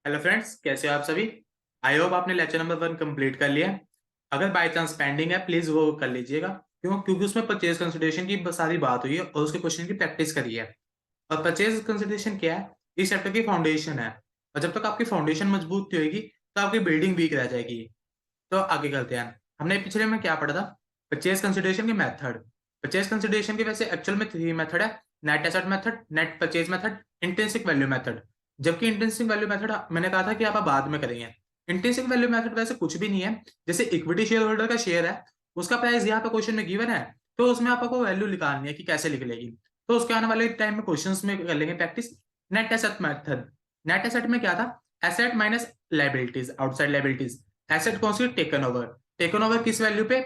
Hello friends, कैसे हो आप सभी। आई होप आपने लेक्चर नंबर 1 कंप्लीट कर लिया है। अगर बाय चांस पेंडिंग है प्लीज वो कर लीजिएगा। क्योंकि उसमें परचेज कंसिडरेशन की सारी बात हुई है और उसके क्वेश्चन की प्रैक्टिस करी है। और परचेज कंसिडरेशन क्या है? इस चैप्टर की फाउंडेशन है। और जब तक आपकी फाउंडेशन मजबूत नहीं होगी तो आपकी बिल्डिंग वीक रह जाएगी। तो आगे करते हैं। हमने पिछले में क्या पढ़ा था? परचेज कंसिडरेशन के मेथड। परचेज कंसिडरेशन के वैसे एक्चुअल में 3 मेथड है। Net asset method, net purchase method, intrinsic value method. जबकि इंट्रिंसिक वैल्यू मेथड मैंने कहा था कि आप बाद में करेंगे। इंट्रिंसिक वैल्यू मेथड वैसे कुछ भी नहीं है। जैसे इक्विटी शेयर होल्डर का शेयर है, उसका प्राइस यहाँ पे क्वेश्चन में गिवन है, तो उसमें आपको वैल्यू निकालनी है कि कैसे निकलेगी। तो उसके आने वाले टाइम में क्वेश्चंस में कर लेंगे practice. Net asset method. Net asset में क्या था? Asset minus liabilities, outside liabilities. Asset कौन सी? Taken over. टेकन ओवर किस वैल्यू पे?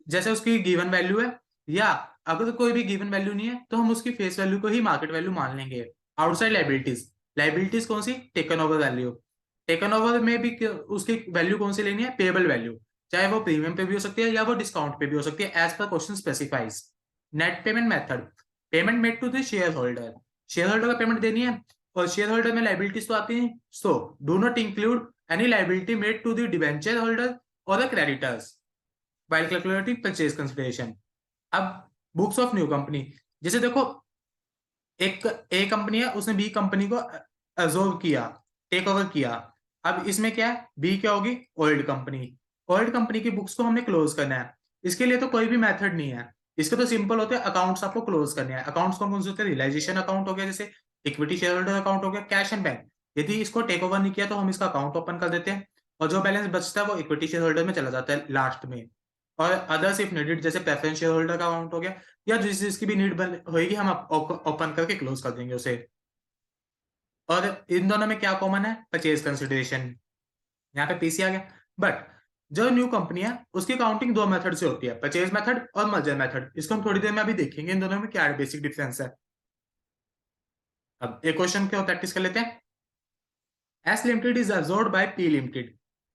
जैसे उसकी गिवन वैल्यू है, या अगर कोई भी गिवन वैल्यू नहीं है तो हम उसकी फेस वैल्यू को ही मार्केट वैल्यू मान लेंगे। Outside liabilities. लाइबिलिटीज कौन सी? Taken over value. Taken over में भी उसकी वैल्यू कौन सी लेनी है? Payable value. चाहे वो प्रीमियम पे भी हो सकती है या वो डिस्काउंट पे भी हो सकती है, as per question specifies. Net payment method. Payment made to the shareholder. Shareholder का पेमेंट देनी है और शेयर होल्डर में लाइबिलिटीज तो आती है। So do not include any liability made to the debenture holder और the creditors while calculating purchase consideration। अब बुक्स ऑफ न्यू कंपनी। जैसे देखो, एक ए कंपनी है, उसने बी कंपनी को अब्सॉर्ब किया, टेक ओवर किया। अब इसमें क्या है? बी क्या होगी? Old company. ओल्ड कंपनी की बुक्स को हमने क्लोज करना है। इसके लिए तो कोई भी मेथड नहीं है। इसके तो सिंपल होते हैं, अकाउंट्स आपको क्लोज करने हैं। अकाउंट्स कौन कौन से होते हैं? रियलाइजेशन अकाउंट हो गया, जैसे इक्विटी शेयर होल्डर अकाउंट हो गया, कैश एंड बैंक। यदि इसको टेक ओवर नहीं किया तो हम इसका अकाउंट ओपन कर देते हैं, और जो बैलेंस बचता है वो इक्विटी शेयर होल्डर में चला जाता है लास्ट में। और अदर्स इफ नीडेड, जैसे प्रेफरेंस शेयर होल्डर का अकाउंट हो गया, या जिस जिसकी भी नीड बन होगी हम ओपन करके क्लोज कर देंगे उसे। और इन दोनों में क्या कॉमन है? Purchase consideration. यहाँ पे पीसी आ गया। बट जो न्यू कंपनी है उसकी काउंटिंग दो मेथड से होती है, परचेज मेथड और मर्जर मेथड। इसको हम थोड़ी देर में अभी देखेंगे इन दोनों में क्या बेसिक डिफरेंस है। अब एक क्वेश्चन क्या प्रैक्टिस कर लेते हैं। S limited is absorbed by P limited,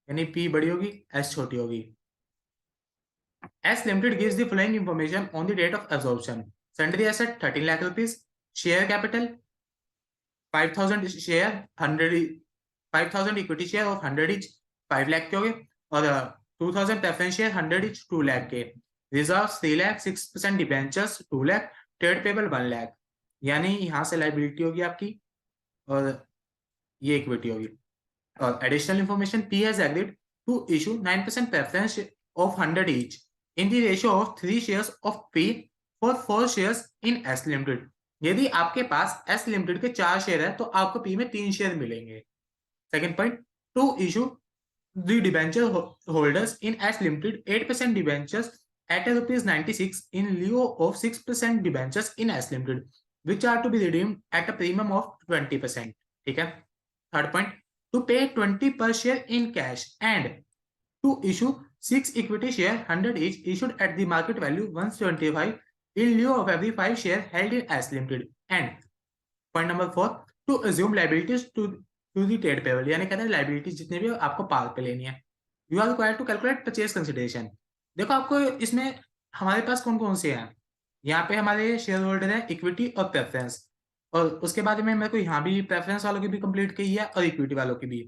यानी पी बड़ी होगी, एस छोटी होगी। S Limited gives the following information on the date of absorption. Sundry asset 13 lakh rupees. Share capital 5,000 share 100, 5,000 equity share of 100 each 5 lakh के हो गए, और 2,000 preference share 100 each 2 lakh के। Reserves 3 lakh, 6% debentures 2 lakh, trade payable 1 lakh। यानी यहाँ से liability होगी आपकी और ये इक्विटी होगी। और additional information, P has agreed to issue 9% preference of 100 each in the ratio of 3 shares of P for 4 shares in S Limited। यदि आपके पास S Limited के 4 शेयर है तो आपको P में 3 शेयर मिलेंगे। Second point, to issue the debenture holders in S Limited 8% debentures at a rupees 96 in lieu of 6% debentures in S Limited, which are to be redeemed at a premium of 20%। ठीक है। Third point, to pay 20 per share in cash and to issue 6 equity share 100 each issued at the market value 175 in lieu of every 5 share held in S Limited। And point number 4, to assume liabilities to the trade payable, यानी कहते हैं liabilities जितने भी आपको पार पे लेनी है। You are required to calculate purchase consideration. देखो आपको इसमें हमारे पास कौन कौन से हैं। यहाँ पे हमारे शेयर होल्डर है, इक्विटी और प्रेफरेंस। और उसके बारे में मेरे को यहाँ भी प्रेफरेंस वालों की भी कंप्लीट की है और इक्विटी वालों की भी।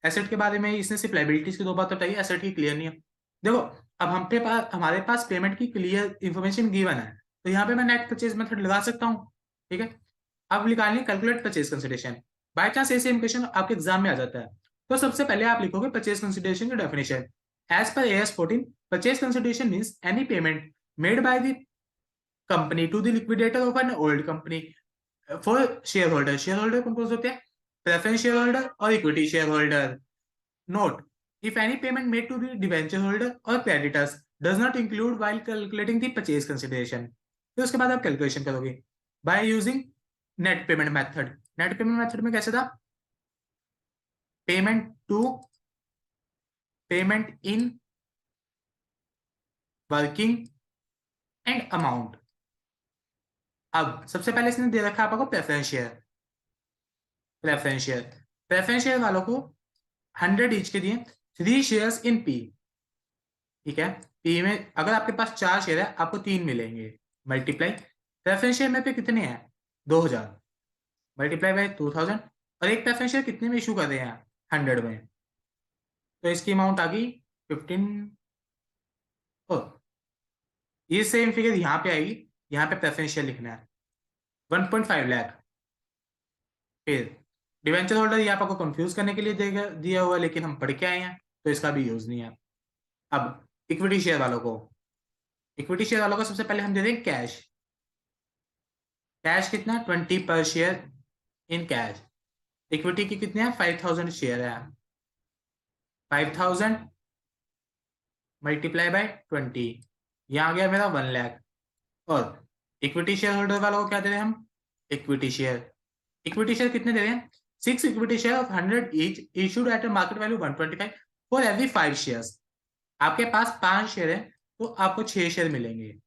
एसेट के बारे में इसने सिर्फ लाइबिलिटीज की दो बात बताई, एसेट की क्लियर नहीं है। देखो, अब हम पे पास हमारे पास पेमेंट की क्लियर इंफॉर्मेशन गिवन है, तो यहाँ पे मैं नेट परचेज मेथड लगा सकता हूँ। ठीक है। अब निकालनी calculate purchase consideration. By chance ऐसे क्वेश्चन आपके एग्जाम में आ जाता है, तो सबसे पहले आप लिखोगे परचेज कंसिडरेशन की definition. As per AS 14, purchase consideration means any payment made by the company to the liquidator of an old company for shareholder. Shareholder कौन कौन से होते हैं? प्रेफरेंस शेयर होल्डर और equity shareholder. Note, if any payment made to the debenture holder or creditors does not include while calculating the purchase consideration। फिर उसके बाद आप कैलकुलेशन करोगे by using net payment method. Net payment method में कैसे था? Payment to, payment in, working and amount. अब सबसे पहले इसने दे रखा है आपको preference share. Preference share, preference share वालों को 100 ईच के दिए, 3 शेयर्स इन पी। ठीक है। पी में अगर आपके पास 4 शेयर है आपको 3 मिलेंगे। मल्टीप्लाई, प्रेफरेंस शेयर में पे कितने हैं? 2000 मल्टीप्लाई बाय 2000, और एक प्रेफरेंस शेयर कितने में इशू कर रहे हैं, 100 में। तो इसकी अमाउंट आ गई 15। ये सेम फिगर यहाँ पे आएगी, यहाँ पे प्रेफरेंस शेयर लिखना है 1.5 लाख। फिर डिवेंचर होल्डर ये आपको कंफ्यूज करने के लिए दिया हुआ है, लेकिन हम पढ़ के आए हैं तो इसका भी यूज नहीं है। अब इक्विटी शेयर वालों को सबसे पहले हम दे देंगे कैश। कैश कितना, 20 पर शेयर इन कैश। इक्विटी की कितने हैं, 5000 शेयर है। 5000 मल्टीप्लाई बाय 20, यहाँ आ गया मेरा 1 लाख। और इक्विटी शेयर होल्डर वालों को क्या दे रहे हैं हम, इक्विटी शेयर। इक्विटी शेयर कितने दे रहे हैं, 6 equity share of 100 each issued at a market value 125 for every 5 shares. आपके पास 5 शेयर है तो आपको 6 शेयर मिलेंगे।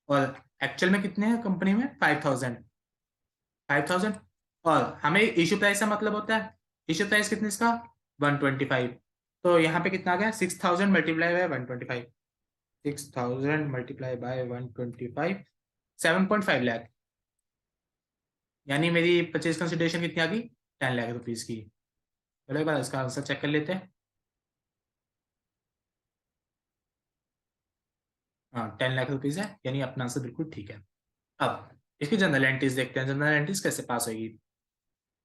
और एक्चुअल में कितने हैं कंपनी में, 5000। और हमें इशू प्राइस का मतलब होता है, इशू प्राइस कितने इसका, 125। तो यहाँ पे कितना आ गया, 6000 multiply by 125, 6000 multiply by 125, 7.5 lakh. यानी मेरी परचेज कंसिडरेशन कितनी आ गई, 10 लाख रुपीज की। चलो एक बार इसका आंसर चेक कर लेते हैं। हाँ 10 लाख रुपीज है, यानी अपना आंसर बिल्कुल ठीक है। अब इसकी जनरल एंट्रीज देखते हैं, जनरल एंट्रीज कैसे पास होगी।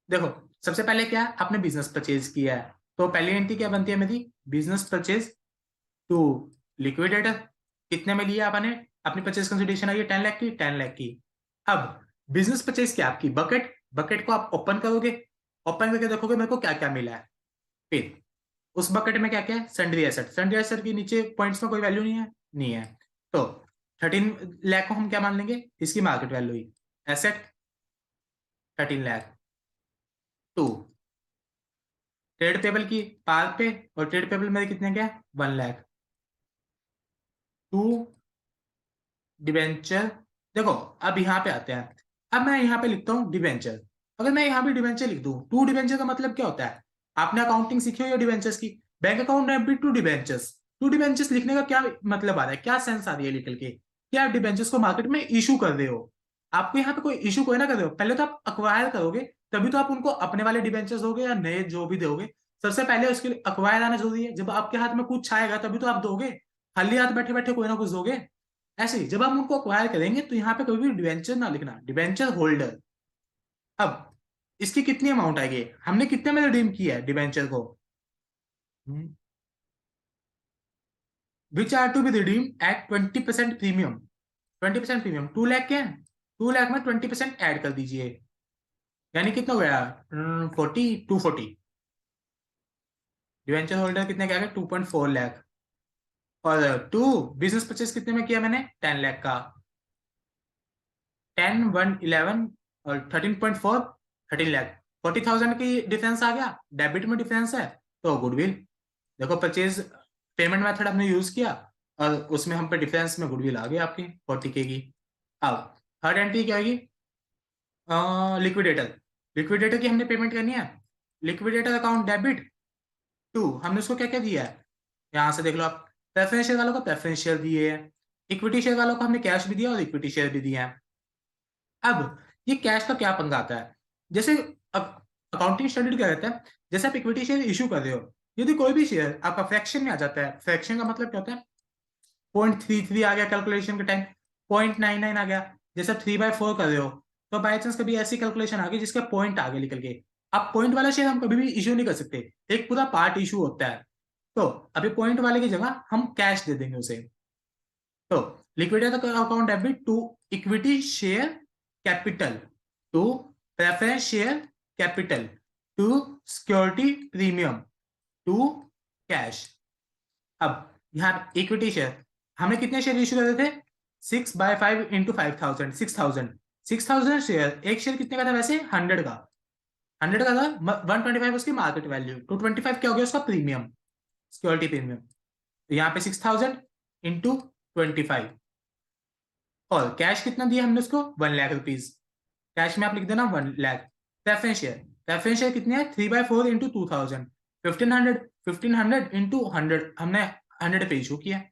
देखो सबसे पहले क्या, आपने बिजनेस परचेज किया है, तो पहली एंट्री क्या बनती है मेरी, बिजनेस परचेज टू लिक्विडेटर। कितने में लिया आपने, अपनी परचेज कंसिडरेशन आई है 10 लाख की, 10 लाख की। अब बिजनेस परचेज क्या आपकी, बकेट, बकेट को आप ओपन करोगे, ओपन करके देखोगे मेरे को क्या क्या मिला है। फिर उस बकेट में क्या क्या है, सन्ड्री एसेट, सन्ड्री एसेट के नीचे पॉइंट्स में कोई वैल्यू नहीं है, नहीं है। तो 13 लाख को हम क्या मान लेंगे, इसकी मार्केट वैल्यू ही, asset 13 lakh. To trade payable की पार पे, और ट्रेड पेबल में कितने क्या, 1 लाख। टू डिवेंचर, देखो अब यहाँ पे आते हैं, अब मैं यहाँ पे लिखता हूँ डिवेंचर। अगर मैं यहाँ पे डिवेंचर लिख दूँ, टू डिवेंचर का मतलब क्या होता है, आपने अकाउंटिंग सीखी हो या डिवेंचर्स की, bank account debit to debentures. To debentures लिखने का क्या मतलब आ रहा है, क्या सेंस आ रही है निकल के, कि आप डिवेंचर्स को मार्केट में इशू कर रहे हो। आपको यहाँ पे कोई इशू कोई ना कर रहे हो, पहले तो आप अक्वायर करोगे, तभी तो आप उनको अपने वाले डिवेंचर्स दोगे या नए जो भी दोगे। सबसे पहले उसके लिए अक्वायर आना जरूरी है, जब आपके हाथ में कुछ आएगा तभी तो आप दोगे, खाली हाथ बैठे बैठे कोई ना कुछ दोगे। ऐसे ही जब आप उनको अक्वायर करेंगे तो यहाँ पे कभी भी डिवेंचर ना लिखना, डिवेंचर होल्डर। अब इसकी कितनी अमाउंट आएगी, हमने कितने में रिडीम किया है डिवेंचर को, which are to be redeem at 20% premium. 20% premium, 2 lakh के हैं, 2 लाख में 20% ऐड कर दीजिए, यानी कितना हो गया, 240। डिवेंचर होल्डर कितने क्या गया, 2.4 लाख। और टू बिजनेस परचेज कितने में किया मैंने, 10 लाख का। 10 1 11 और 13.4, 13 लाख। 40,000 की डिफरेंस आ गया, डेबिट में डिफरेंस है, तो गुडविल। देखो परचेज पेमेंट मेथड हमने यूज किया, और उसमें हम पे डिफरेंस में गुडविल आ गई आपकी 40K की। अब थर्ड एंट्री क्या होगी, लिक्विडेटर। लिक्विडेटर की हमने पेमेंट करनी है, लिक्विडेटर अकाउंट डेबिट टू, हमने उसको क्या क्या दिया है, यहाँ से देख लो आप, प्रेफरेंस शेयर वालों को प्रेफरेंस शेयर दिए है, इक्विटी शेयर वालों को हमने कैश भी दिया और इक्विटी शेयर भी दिया है। अब ये कैश का क्या पंगा आता है, जैसे अब अकाउंटिंग स्टैंडर्ड क्या कहता है, जैसे आप इक्विटी शेयर इशू कर रहे हो, यदि कोई भी शेयर आपका फ्रैक्शन में आ जाता है, फ्रैक्शन का मतलब क्या होता है, 0.33 आ गया कैलकुलेशन के टाइम, 0.99 आ गया, जैसे आप 3/4 कर रहे हो, तो बाई चांस कभी ऐसी कैलकुलेशन आ गई जिसका पॉइंट आगे निकल के, अब पॉइंट वाला शेयर हम कभी भी इशू नहीं कर सकते, एक पूरा पार्ट इशू होता है। तो अभी पॉइंट वाले की जगह हम कैश दे देंगे उसे। तो liquidator account debit to equity share capital, to preference share capital, to security premium, to cash. अब यहाँ इक्विटी शेयर हमें कितने शेयर इशू कर रहे थे, 6/5 इंटू 5000, 6,000 शेयर, एक शेयर कितने का था वैसे, 100 का, 100 का था, 125 उसकी मार्केट वैल्यू, 225 क्या हो गया उसका प्रीमियम, सिक्योरिटी प्रीमियम। तो यहाँ पे 6,000 इंटू 25, और कैश कितना दिया हमने उसको, 1 लाख रुपीज। कैश में आप लिख देना 1 lakh. Preference share, preference share कितने हैं, 3/4 इंटू 2000, 1500, 1500 इंटू 100, हमने 100 पे इशू किया,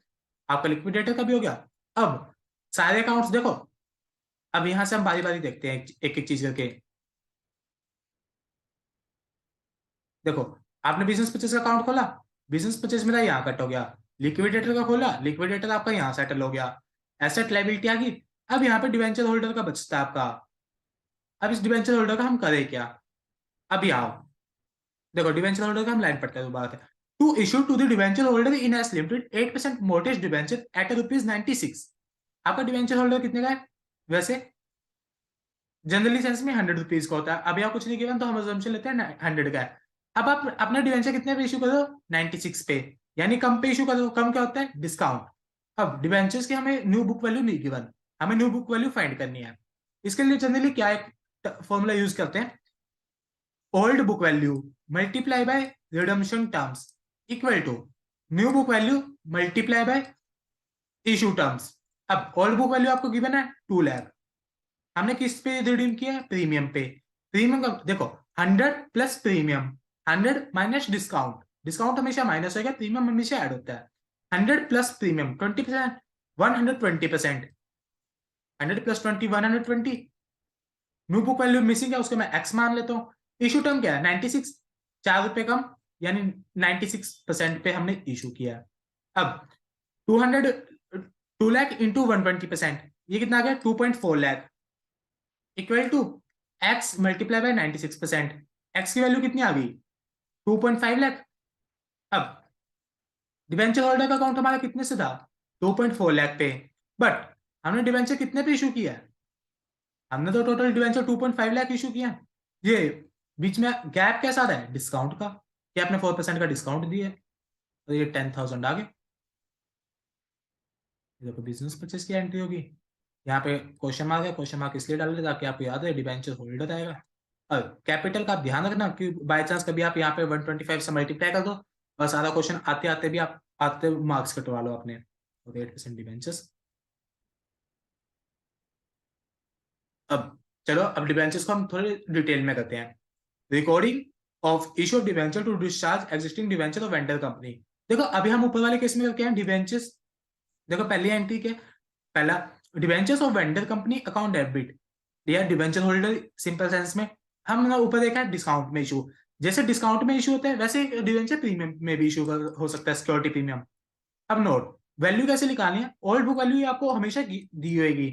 आपका लिक्विडेटर का भी हो गया। अब सारे अकाउंट्स देखो, अब यहां से हम बारी बारी देखते हैं एक एक चीज करके। देखो, आपने बिजनेस परचेज का अकाउंट खोला, बिजनेस परचेज मेरा यहाँ कट हो गया, लिक्विडेटर का खोला, लिक्विडेटर आपका यहाँ सेटल हो गया, एसेट लायबिलिटी आ गई। अब यहाँ पे डिवेंचर होल्डर का बचता है आपका। अब इस डिवेंचर होल्डर का हम करें क्या? अभी आओ, देखो डिवेंचर होल्डर का हम लाइन पढ़ते हैं दोबारा। To issue to the debenture holder in S limited 8% mortgage debenture at ₹96। आपका डिवेंचर होल्डर कितने का है वैसे? जनरली सेंस में ₹100 का होता है। अभी आप कुछ नहीं गिवन तो हम assumption लेते हैं 100 का है। अब आप अपना डिवेंचर कितने पे इशू करो? 96 पे, यानी कम पे इशू करो। कम क्या होता है? डिस्काउंट। अब डिवेंचर्स की हमें न्यू बुक वैल्यू नहीं गिवन, हमें न्यू बुक वैल्यू फाइंड करनी है। इसके लिए जनरली क्या एक फॉर्मूला यूज करते हैं, old book value multiply by redemption terms equal to new book value multiply by issue terms. अब ओल्ड बुक वैल्यू आपको गिवन है 2 लाख, हमने किस पे रिडीम किया है? प्रीमियम पे। प्रीमियम का देखो 100 plus premium, 100 minus discount, discount हमेशा माइनस होगा, प्रीमियम हमेशा ऐड होता है। 100 plus premium 20%, 120%, 100 plus 20 120। New book value missing है, उसको मैं एक्स मान लेता हूँ। इशू टर्म क्या है? 96, ₹4 कम, यानी 96% पे हमने इशू किया। अब 200, 2 लाख इंटू 120%, ये कितना आ गया? 2.4 lakh equal to X multiply by 96%। X की वैल्यू कितनी आ गई? 2.5 लाख। अब डिवेंचर होल्डर का अकाउंट हमारा कितने से था? 2.4 लाख पे, बट हमने डिवेंचर कितने पे इशू किया? हमने तो टोटल डिवेंचर 2.5 लाख इशू किया। ये बीच में गैप कैसा रहा है? डिस्काउंट का, कि आपने 4% का डिस्काउंट दिया, तो ये 10,000 आ गए। देखो बिजनेस परचेज की एंट्री होगी, यहाँ पे क्वेश्चन मार्क है, क्वेश्चन मार्क इसलिए डाल रहे ताकि आपको याद है डिवेंचर होल्डर आएगा। और कैपिटल का आप ध्यान रखना कि बाय चांस कभी आप यहाँ पे 125 से मल्टीप्लाई कर दो और सारा क्वेश्चन आते आते भी आप आते मार्क्स कटवा लो अपने। और 8% डिवेंचर्स। अब चलो, अब डिवेंचर्स को हम थोड़े डिटेल में करते हैं। Recording of issue of debenture to discharge existing debenture of vendor company. देखो अभी हम ऊपर वाले केस में करके हैं डिवेंचर्स। देखो पहली एंट्री के पहला, debentures of vendor company account debit, या डिवेंचर होल्डर सिंपल सेंस में हमने ऊपर देखा है डिस्काउंट में इशू। जैसे डिस्काउंट में इशू होता है वैसे डिवेंचर प्रीमियम में भी इशू हो सकता है, सिक्योरिटी प्रीमियम। अब नोट वैल्यू कैसे निकालनी है? ओल्ड बुक वैल्यू आपको हमेशा दी होगी,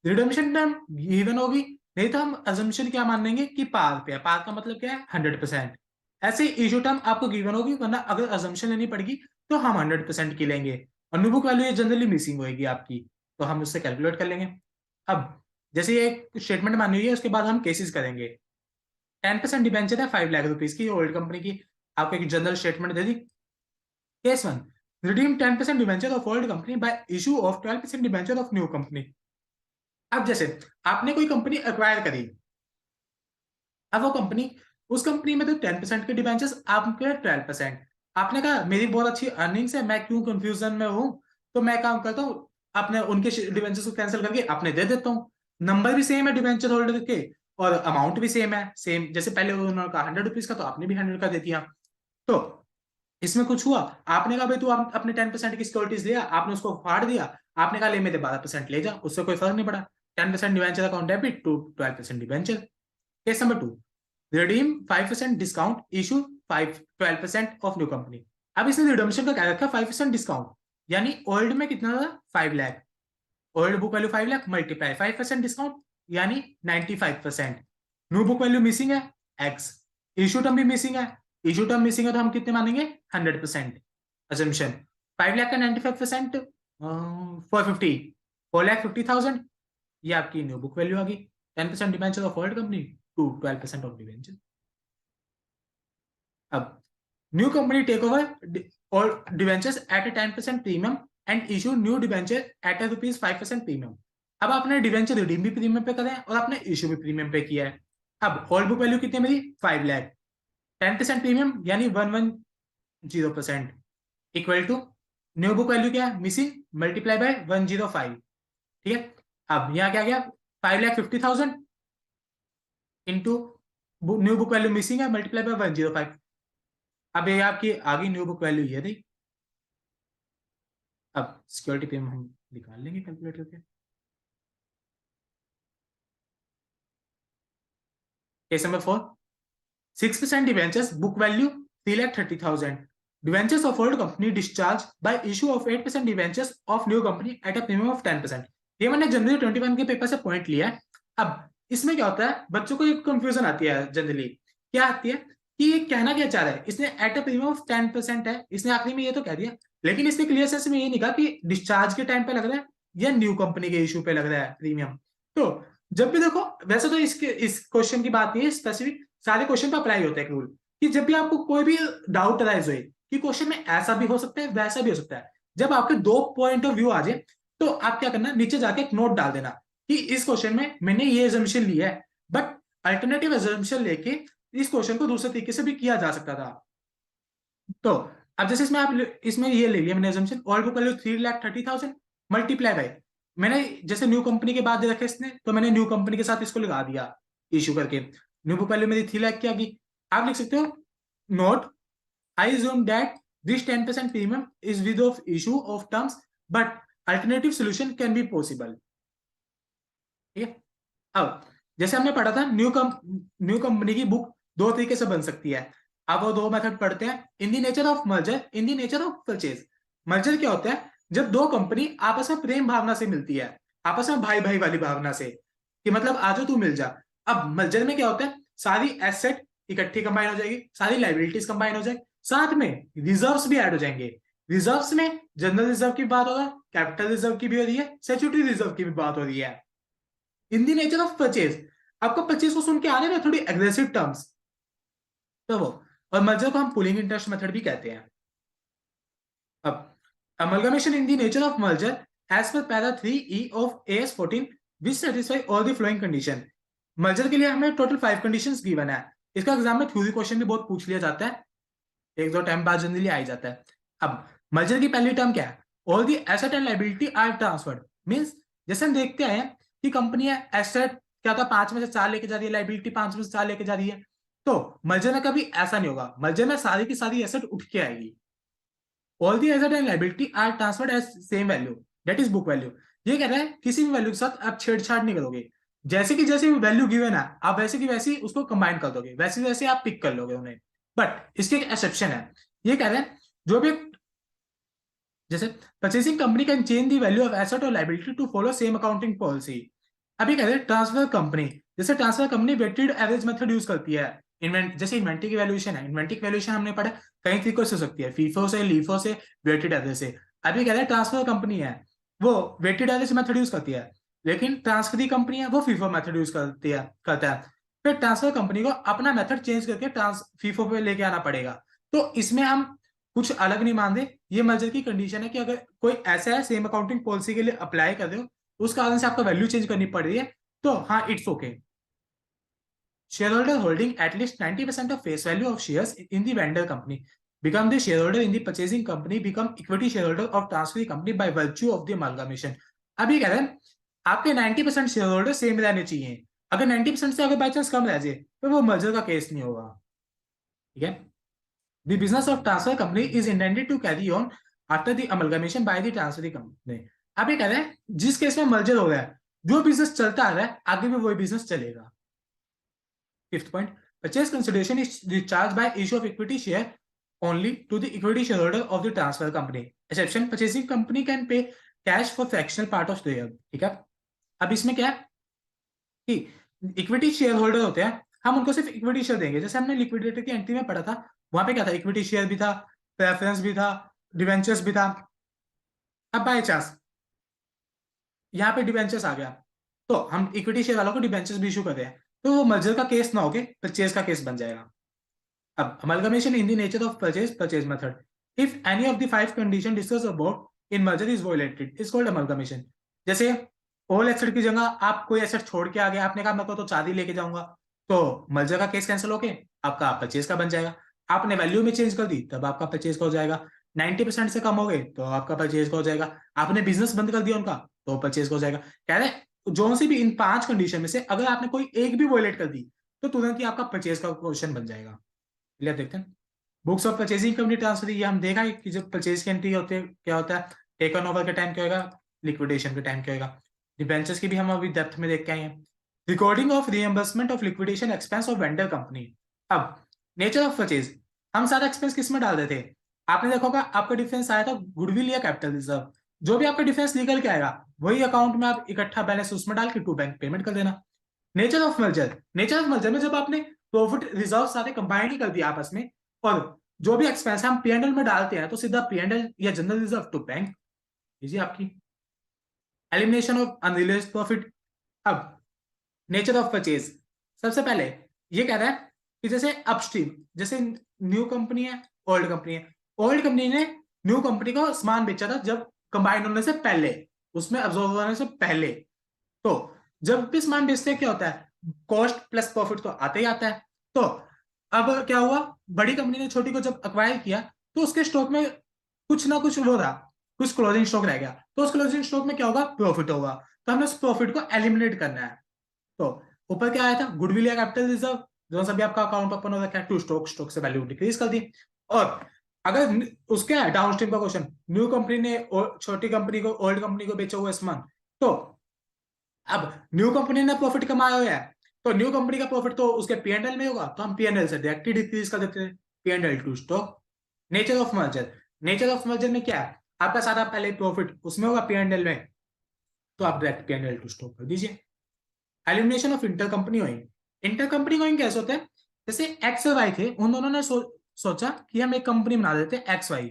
रिडम्पशन टर्म गिवन होगी, नहीं तो हम अजम्पशन क्या मान लेंगे कि पार पे है। पार का मतलब क्या है? 100%। ऐसे इशू टर्म आपको गिवन होगी, वरना अगर अजम्पशन लेनी पड़ेगी तो हम 100% की लेंगे। और new book value generally missing होगी आपकी, तो हम उससे कैलकुलेट कर लेंगे। अब जैसे ये स्टेटमेंट मानी हुई है, उसके बाद हम केसेस करेंगे। 10% डिबेंचर है ₹5 लाख की, ओल्ड कंपनी की, आपको एक general statement they the. Case one, redeem 10% debenture of old company by issue of 12% debenture of new company. अब जैसे आपने कोई कंपनी एक्वायर करी, अब वो कंपनी, उस कंपनी में तो 10% के डिबेंचर्स, आपके 12%। आपने कहा मेरी बहुत अच्छी अर्निंग्स है, मैं क्यों कंफ्यूजन में हूं, तो मैं काम करता हूं, अपने उनके डिबेंचर्स को कैंसिल करके अपने दे देता हूं। नंबर भी सेम है डिबेंचर होल्डर के, और अमाउंट भी सेम है, सेम जैसे पहले उन्होंने कहा ₹100 का, तो आपने भी 100 का दे दिया। तो इसमें कुछ हुआ, आपने कहा भाई तू अपने 10% की सिक्योरिटीज दिया, आपने उसको फाड़ दिया, आपने कहा ले मेरे 12% ले जा, उससे कोई फर्क नहीं पड़ा। 10% debenture account debit to 12% debenture. Case number 2, redeem 5% discount issue 12% of new company. अब इसने रिडम्पशन का क्या रखा? 5% डिस्काउंट, यानी ओल्ड में कितना था? 5 lakh, old book value 5 lakh multiply 5% discount, यानी 95%। न्यू बुक वैल्यू मिसिंग है एक्स, इशू टर्म भी मिसिंग है, इशू टर्म मिसिंग है तो हम कितने मानेंगे? 100%। अजम्पशन 5 लाख का 95%, 450, 4,50,000, ये आपकी न्यू बुक वैल्यू आ गई। 10% debenture of old company to 12% of debenture. अब न्यू कंपनी टेक ओवर और debentures at a 10% premium and issue new debenture at a ₹5% premium. अब आपने डिबेंचर रिडीम भी प्रीमियम पे करा है और आपने इशू भी प्रीमियम पे किया है। अब ओल्ड बुक वैल्यू कितनी मेरी? 5 लाख, 10% प्रीमियम यानी 110% equal to new book value क्या है? Missing, multiply by 105। ठीक है, अब यहाँ क्या गया? 5,50,000 into new book value missing है, मल्टीप्लाई बाय 105। अब ये आपकी आगे न्यू बुक वैल्यू ये थी। अब सिक्योरिटी प्रीमियम हम निकाल लेंगे कैलकुलेट करके। Case number 4, 6% debentures, book value 3,30,000. Debentures offered company discharge by issue of 8% debentures of new company at a premium of 10%. ये मैंने जनवरी 21 के पेपर से पॉइंट लिया है. अब इसमें क्या होता है, बच्चों को एक कंफ्यूजन आती है जनरली. क्या आती है कि ये कहना क्या चाह रहा है, इसने एट अ प्रीमियम ऑफ 10% है, इसने आखिरी में ये तो कह दिया, लेकिन इसने क्लियर सेंस में ये नहीं कहा कि डिस्चार्ज के टाइम पे लग रहा है या न्यू कंपनी के इशू पे लग रहा है प्रीमियम. तो जब भी देखो, वैसे तो इस क्वेश्चन की बात नहीं है स्पेसिफिक, सारे क्वेश्चन पे अप्लाई होता है एक रूल कि जब भी आपको कोई भी डाउट अराइज होए कि क्वेश्चन में ऐसा भी हो सकता है वैसा भी हो सकता है, जब आपके दो पॉइंट ऑफ व्यू आ जाए तो आप क्या करना, नीचे जाके एक नोट डाल देना कि इस क्वेश्चन में मैंने ये एजम्पशन लिया है, बट अल्टरनेटिव एजम्पशन लेके इस क्वेश्चन को दूसरे तरीके से भी किया जा सकता था. तो अब जैसे इसमें ये ले लिया मैंने assumption, all book value 3,30,000 multiply by, मैंने जैसे न्यू कंपनी के बाद दे रखे इसने, तो मैंने न्यू कंपनी के साथ इसको लगा दिया इशू करके. न्यू बुक वैल्यू मेरी 3 लाख की आ गई. आप लिख सकते हो note, I assume that this 10% premium is with of issue of terms, but alternative solution can be possible. ठीक है. अब जैसे हमने पढ़ा था न्यू कंपनी की बुक दो तरीके से बन सकती है. अब वो दो मेथड पढ़ते हैं. In the nature of merger, in the nature of purchase. Merger क्या होता है, जब दो कंपनी आपस में प्रेम भावना से मिलती है, आपस में भाई भाई वाली भावना से कि मतलब आजो तू मिल जा. अब मर्जर में क्या होता है, सारी एसेट इकट्ठी कंबाइन हो जाएगी, सारी लाइबिलिटीज कंबाइन हो जाएगी, साथ में रिजर्व्स भी ऐड हो जाएंगे. रिजर्व्स में जनरल रिजर्व की बात हो रहा है, कैपिटल रिजर्व की भी हो रही है, स्टैट्यूटरी रिजर्व की भी बात हो रही है. इन दी नेचर ऑफ परचेज, आपको परचेज को सुन के आ रहे हैं थोड़ी एग्रेसिव टर्म्स, तो वो. और मर्जर को हम पुलिंग इंटरेस्ट मेथड भी कहते हैं. अब amalgamation in the nature of merger as per para 3E of AS14 which satisfy all the following condition. Merger के लिए हमें टोटल 5 कंडीशंस गिवन है. इसका एग्जाम में थ्योरी क्वेश्चन भी बहुत पूछ लिया जाता है, एक दो टाइम बाद जनरली आ ही जाता है. अब मर्जर की पहली टर्म क्या है, all the asset and liability are transferred. Means जैसे हम देखते हैं कि कंपनी है एसेट क्या था 5 में से 4 लेके जा रही है, लायबिलिटी 5 में से 4 लेके जा रही है, तो मर्जर में कभी ऐसा नहीं होगा. मर्जर में सारी की सारी एसेट उठ के आएगी. All the asset and liability are transferred as same value, that is book value. ये कह रहा है किसी भी वैल्यू के साथ आप छेड़छाड़ नहीं करोगे, जैसे कि जैसे वैल्यू गिवन है आप वैसे की वैसी उसको कंबाइन कर दोगे, वैसे वैसे आप पिक कर लोगे उन्हें. बट इसके एक एक्सेप्शन है. ये कह रहे हैं जो भी जैसे purchasing company can change the value of asset और liability to follow same accounting policy. अभी कह रहे हैं ट्रांसफर कंपनी, जैसे transfer company weighted average method use करती है. जैसे इन्वेंट्री की वैल्यूएशन है, इन्वेंट्री की वैल्यूएशन हमने पढ़ा कई तरीकों से हो सकती है, फीफो से, लीफो से, वेटेड एवरेज से. अभी कह रहे हैं ट्रांसफर कंपनी है वो वेटेड एवरेज मेथड यूज करती है, लेकिन ट्रांसफर कंपनी है वो फीफो मेथड यूज करता है. फिर ट्रांसफर कंपनी को अपना मेथड चेंज करके फीफो पे लेके आना पड़ेगा. तो इसमें हम कुछ अलग नहीं मान रहे, ये मर्जर की कंडीशन है कि अगर कोई ऐसा है सेम अकाउंटिंग पॉलिसी के लिए अप्लाई कर रहे हो, उस कारण से आपको वैल्यू चेंज करनी पड़ रही है, तो हाँ it's okay. Shareholder holding at least 90% of face value of shares in the vendor company become the shareholder in the purchasing company become equity shareholder of transferring company by virtue of the amalgamation. अभी कह रहे हैं आपके 90% share holder same रहने चाहिए, अगर 90% से अगर बाई चांस कम रह जाए तो वो मर्जर का केस नहीं होगा. ठीक है. The business of transfer company is intended to carry on after the amalgamation by the transferring company. अभी कह रहे हैं जिस केस में मर्जर हो रहा है जो बिजनेस चलता आ रहा है आगे भी वही बिजनेस चलेगा. Fifth point, purchase consideration is discharged by issue of equity share only to the equity shareholder of the transfer company. Exception, purchasing company can pay cash for fractional part of share. ठीक है. अब इसमें क्या है कि equity share holder होते हैं, हम उनको सिर्फ इक्विटी शेयर देंगे. जैसे हमने लिक्विडेटर की एंट्री में पढ़ा था, वहां पे क्या था, इक्विटी शेयर भी था, प्रेफरेंस भी था, डिवेंचर्स भी था. अब बाय चांस यहाँ पे डिवेंचर्स आ गया, तो हम इक्विटी शेयर वालों को डिवेंचर्स भी इशू कर रहे हैं, तो वो मर्जर का केस ना होके परचेज का केस बन जाएगा. अब amalgamation in the nature of purchase method, if any of the 5 condition discuss about in merger is violated is called amalgamation. जैसे ऑल एसेट की जगह आप कोई एसेट छोड़ के आ गए, आपने कहा मैं तो 4 ही लेके जाऊंगा, तो मर्जर का केस कैंसिल होके आपका परचेज का बन जाएगा. आपने वैल्यू में चेंज कर दी तब आपका परचेज का हो जाएगा. 90% से कम हो गए तो आपका परचेज का हो जाएगा. आपने बिजनेस बंद कर दिया उनका तो परचेज का हो जाएगा. कह रहे जो सी भी इन 5 कंडीशन में से अगर आपने कोई एक भी वायलेट कर दी तो तुरंत ही आपका परचेज का क्वेश्चन बन जाएगा. क्लियर. देखते हैं books of purchasing company transfer, ये हम देखा है कि जब परचेज की एंट्री होती है क्या होता है, टेकन ओवर के टाइम क्या होगा, लिक्विडेशन के टाइम क्या होगा. डिबेंचर्स की भी हम अभी डेप्थ में देख के आए हैं. Recording of reimbursement of liquidation expense of vendor company. अब नेचर ऑफ परचेज, हम सारा एक्सपेंस किस में डाल देते थे? आपने देखा होगा आपका डिफरेंस आया था गुडविल या कैपिटल रिजर्व। जो भी आपका डिफरेंस निकल के आएगा वही अकाउंट में आप इकट्ठा बैलेंस उसमें डाल के टू बैंक पेमेंट कर देना। Nature of merger, nature of merger में जब आपने प्रॉफिट रिजर्व सारे कंबाइन ही कर दिया आपस में, और जो भी एक्सपेंस हम पीएनएल में डालते हैं तो सीधा पीएनएल या जनरल रिजर्व टू बैंक, ये आपकी एलिमिनेशन ऑफ अनरियलाइज्ड प्रॉफिट। अब नेचर ऑफ परचेज, सबसे पहले ये कह रहा है कि जैसे अपस्ट्रीम, जैसे न्यू कंपनी है, ओल्ड कंपनी है, ओल्ड कंपनी ने न्यू कंपनी को सामान बेचा था जब कंबाइन होने से पहले, उसमें अब्सॉर्ब होने से पहले। तो जब भी सामान बेचते हैं क्या होता है, कॉस्ट प्लस प्रॉफिट तो आते ही आता है। तो अब क्या हुआ, बड़ी कंपनी ने छोटी को जब अक्वायर किया तो उसके स्टॉक में कुछ ना कुछ वो रहा, कुछ क्लोजिंग स्टॉक रह गया, तो उस क्लोजिंग स्टॉक में क्या होगा, प्रॉफिट होगा। तो हमें उस प्रॉफिट को एलिमिनेट करना है। तो ऊपर क्या आया था, गुडविल या कैपिटल रिजर्व, जो सभी आपका अकाउंट ओपन हो रखा है टू स्टॉक, स्टॉक से वैल्यू डिक्रीज कर दी। और अगर उसके डाउन स्ट्रीम का क्वेश्चन, न्यू कंपनी ने छोटी कंपनी को ओल्ड कंपनी को बेचा हुआ सामान, तो अब न्यू कंपनी ने प्रॉफिट कमाया हुआ है, तो न्यू कंपनी का प्रॉफिट तो उसके पीएनएल में होगा, तो हम पीएनएल से डायरेक्टली डिक्रीज कर देते हैं, PNL to stock. Nature of merger, nature of merger में क्या है, आपका सारा पहले प्रॉफिट उसमें होगा पीएनएल में, तो आप डायरेक्ट पीएनएल टू स्टॉक कर दीजिए। Elimination of inter company going, inter company going कैसे होते हैं, जैसे एक्स और वाई थे, उन दोनों ने सोचा कि हम एक कंपनी बना देते हैं एक्स वाई,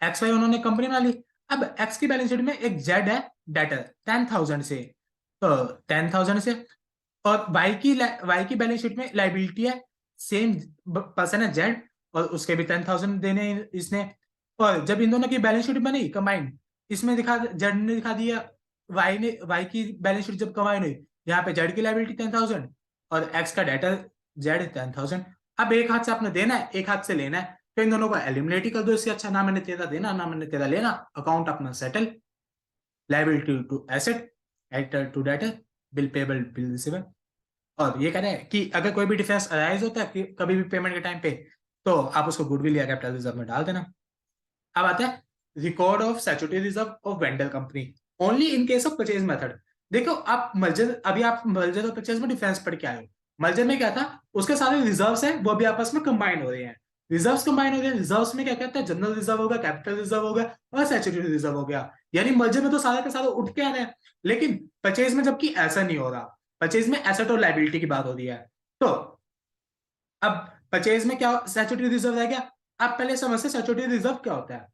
एक्स वाई उन्होंने कंपनी बना ली। अब एक्स की बैलेंस शीट में एक जेड है, डेटर 10,000 से, तो 10,000 से, और वाई की बैलेंस शीट में लाइबिलिटी है, सेम पर्सन है जेड, और उसके भी 10,000 देने इसने। और जब इन दोनों की बैलेंस शीट बनी कंबाइंड, इसमें दिखा जेड ने दिखा दिया, वाई की बैलेंस शीट जब कंबाइन हुई, यहाँ पे जेड की लाइबिलिटी 10,000 और एक्स का डेटा जेड 10,000। अब एक हाथ से आपने देना है, एक हाथ से लेना है, तो इन दोनों को एलिमिनेट ही कर दो, इससे अच्छा ना मैंने तेरा देना ना मैंने तेरा लेना, अकाउंट अपना settle, liability to asset, editor to debtor, bill payable bill receiver. और ये कह रहे हैं कि अगर कोई भी डिफरेंस अराइज होता है कि कभी भी पेमेंट के टाइम पे, तो आप उसको गुडविल या कैपिटल रिजर्व में डाल देना। अब आता है record of statutory reserve of vendor company only in case of purchase method. देखो आप मर्जर, अभी आप मर्जर और परचेज में डिफरेंस पढ़ के आए हो। मर्जर में क्या था, उसके सारे रिजर्व्स हैं वो भी आपस में कंबाइन हो रहे हैं, रिजर्व्स कंबाइन हो रहे हैं, रिजर्व्स में क्या कहता है, जनरल रिजर्व हो गया, कैपिटल रिजर्व हो गया और स्टैट्यूटरी रिजर्व हो गया। यानी मर्जर में तो सारे के सारे उठ के आ रहे हैं, लेकिन परचेज में जबकि ऐसा नहीं हो रहा, परचेज में एसेट और लाइबिलिटी की बात हो रही है। तो अब परचेज में क्या स्टैट्यूटरी रिजर्व रह गया। आप पहले समझते स्टैट्यूटरी रिजर्व क्या होता है।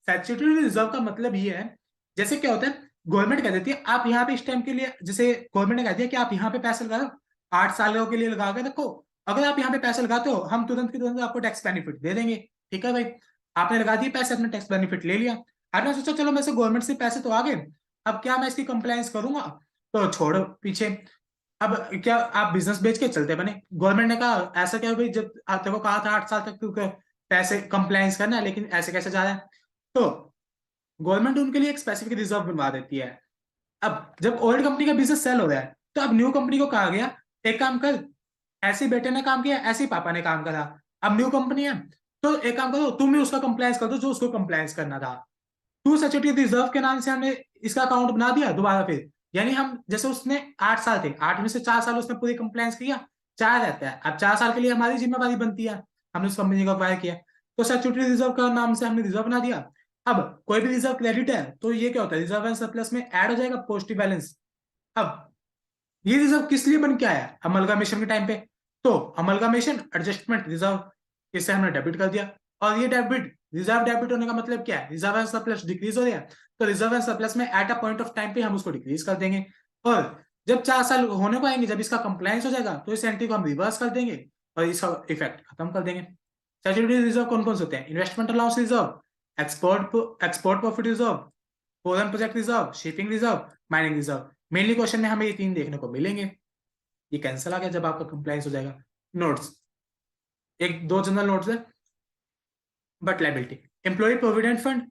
स्टैट्यूटरी रिजर्व का मतलब ये है, जैसे क्या होता है, गवर्नमेंट कह देती है आप यहाँ पे इस टाइम के लिए, जैसे गवर्नमेंट ने कह दिया कि आप यहाँ पे पैसे लगाओ, 8 सालों के लिए लगा के रखो, अगर आप यहाँ पे पैसे लगाते हो हम तुरंत की तुरंत आपको टैक्स बेनिफिट दे देंगे। ठीक है भाई, आपने लगा दिए पैसे, अपने टैक्स बेनिफिट ले लिया। आपने सोचा चलो मेरे से गवर्नमेंट से पैसे तो आ गए, अब क्या मैं इसकी कंप्लायंस करूंगा, तो छोड़ो पीछे। अब क्या आप बिजनेस बेच के चलते बने, गवर्नमेंट ने कहा ऐसा क्या भाई, जब आप देखो कहा था 8 साल तक क्योंकि पैसे कंप्लायंस करना है, लेकिन ऐसे कैसे जा रहा है। तो गवर्नमेंट उनके लिए एक स्पेसिफिक रिजर्व बनवा देती है। अब जब ओल्ड कंपनी का बिजनेस सेल हो रहा है, तो अब न्यू कंपनी को कहा गया एक काम कर, ऐसे बेटे ने काम किया ऐसे ही पापा ने काम करा, अब न्यू कंपनी है, तो एक काम करो तुम ही उसका कंप्लायंस कर दो जो उसको कंप्लायंस करना था। टू सिक्योरिटी रिजर्व के नाम से हमने इसका अकाउंट बना दिया दोबारा फिर, यानी हम जैसे उसने 8 साल थे, 8 में से 4 साल उसने पूरी कंप्लायंस किया, 4 रहता है, अब 4 साल के लिए हमारी जिम्मेवारी बनती है, हमने उस कंपनी को अक्वायर किया, तो सिक्योरिटी रिजर्व का नाम से हमने रिजर्व बना दिया। अब कोई भी रिजर्व क्रेडिट है तो ये क्या होता है, रिजर्व एंड सरप्लस में ऐड हो जाएगा पॉजिटिव बैलेंस। अब ये रिजर्व किस लिए बन के आया, अमलगामेशन के टाइम पे, तो अमलगामेशन एडजस्टमेंट रिजर्व, इससे हमने डेबिट कर दिया। और ये डेबिट, रिजर्व डेबिट होने का मतलब क्या है, रिजर्व एंड सरप्लस डिक्रीज हो रहा है, तो रिजर्व एंड सरप्लस में at a point of time पे हम उसको डिक्रीज कर देंगे। और जब 4 साल होने को आएंगे, जब इसका कंप्लायंस हो जाएगा, तो इस एंट्री को हम रिवर्स कर देंगे और इसका इफेक्ट खत्म कर देंगे। स्टैट्यूटरी रिजर्व कौन कौन से होते हैं, investment allowance reserve, export profit reserve, foreign project reserve, shipping reserve, mining reserve. Mainly question में हमें ये 3 देखने को मिलेंगे। ये कैंसिल आ गया जब आपका कंप्लायंस हो जाएगा। नोट्स, एक दो जनरल नोट्स है, but liability, employ provident fund,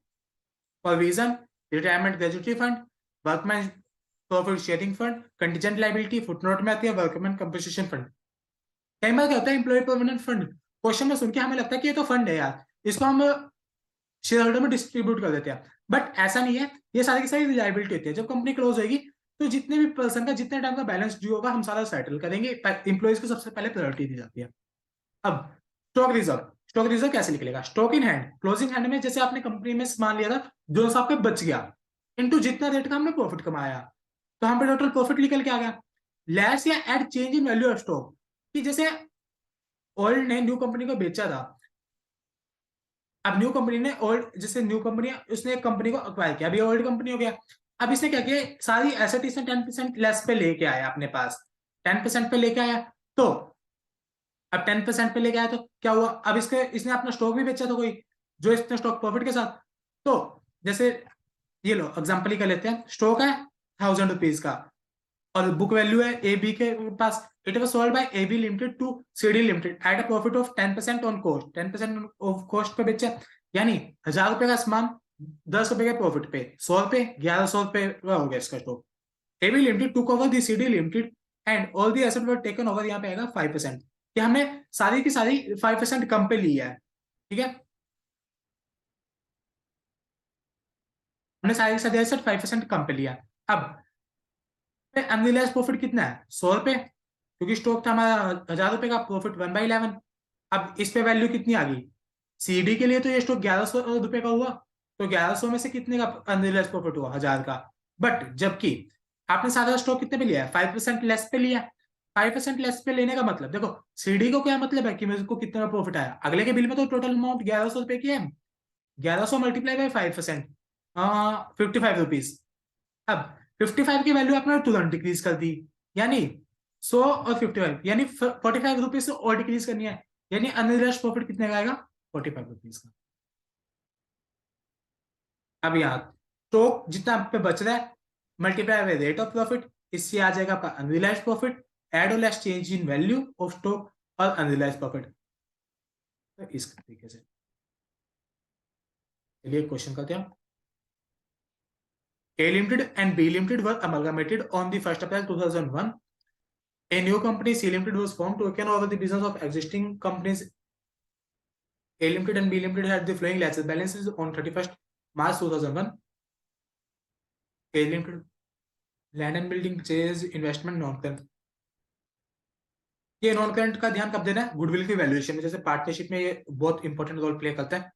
provision, retirement gratuity fund, workman profit sharing fund, contingent liability footnote में आती है, वर्कमैन कंपनसेशन फंड। कई बार क्या होता है, एम्प्लॉय प्रोविडेंट फंड क्वेश्चन में सुन के हमें लगता है कि ये तो फंड है यार, इसको हम शेयर होल्डर में डिस्ट्रीब्यूट कर देते हैं, बट ऐसा नहीं है, ये सारी की सारी लाइबिलिटी होती है। जब कंपनी क्लोज होगी तो जितने भी पर्सन का जितने टाइम का बैलेंस ड्यू होगा हम सारा सेटल करेंगे, इंप्लॉइज को सबसे पहले प्रायोरिटी दी जाती है। अब स्टॉक रिजर्व कैसे निकलेगा? Stock in hand, closing hand में जैसे आपने कंपनी में सामान लिया था जो सा आपके बच गया, इनटू जितना रेट का हमने प्रॉफिट कमाया, तो हम पे टोटल प्रॉफिट निकल के आ गया। लेस या add change in value of stock, कि जैसे ओल्ड ने न्यू कंपनी को बेचा था, अब न्यू कंपनी ने ओल्ड, जैसे न्यू कंपनी उसने एक कंपनी को अक्वायर किया, अभी ओल्ड कंपनी हो गया, अब इसने क्या किया, सारी एसेट इसने 10% लेस पे लेके आया अपने पास, 10% पे लेके आया, तो अब 10% पे लेके आया तो क्या हुआ, अब इसके इसने अपना स्टॉक भी बेचा था कोई, जो इसने स्टॉक प्रॉफिट के साथ, तो जैसे ये लो एग्जांपल ही कर लेते हैं, स्टॉक है 1000 रुपीज का और बुक वैल्यू है ए बी के पास, it was sold by A B limited to C D limited at a profit of 10% on cost, 10% of cost पे बेचा, यानी 1000 रुपए का सामान 10 रुपए के प्रॉफिट पे, 100 रुपए 1100 रुपए का हो गया इसका stock. AB Limited took over the CD Limited and all the assets were taken over, यहाँ पे आएगा 5%, कि हमने सारी की सारी 5% कम पे ली है, ठीक है, हमने सारी की सारी एसेट 5% कम पे लिया। अब अनरियलाइज प्रॉफिट कितना है, 100 रुपए, क्योंकि स्टॉक था हमारा 1000 रुपए का, प्रॉफिट 1/11। अब इस पे वैल्यू कितनी आ गई, सीडी के लिए तो ये स्टॉक 1100 रुपए का हुआ, तो 1100 में से कितने का अनरियलाइज प्रॉफिट हुआ, 1000 का, बट जबकि आपने सारा स्टॉक कितने पे लिया है, 5% लेस पे लिया। 5% लेस पे लेने का मतलब देखो, सीडी को क्या मतलब है कि मेरे को कितना प्रॉफिट आया, अगले के बिल में तो टोटल अमाउंट 1100 रुपए की है, 1100 मल्टीप्लाई बाई 5%, 55 रुपीज। अब 55 की वैल्यू आपने तुरंत डिक्रीज कर दी, यानी 100 और 55, यानी 45 रुपीज से और डिक्रीज करनी है, यानी अनरियलाइज्ड प्रॉफिट कितने का आएगा, 45 रुपीज का। अब यहाँ स्टॉक जितना आप पे बच रहा है multiply by rate of profit, इससे आ जाएगा आपका अनरियलाइज्ड प्रॉफिट, एड और less change in value of stock और अनरियलाइज्ड प्रॉफिट। तो इस तरीके से चलिए क्वेश्चन करते हैं। A Limited and B Limited were amalgamated on the 1st April 2001. A new company C Limited was formed to take over the business of existing companies. A Limited and B Limited had the flowing assets balances on 31st March 2001. A Limited land and building purchase investment non current, ये non current का ध्यान कब देना है, goodwill की valuation में, जैसे partnership में ये बहुत इंपॉर्टेंट रोल प्ले करता है।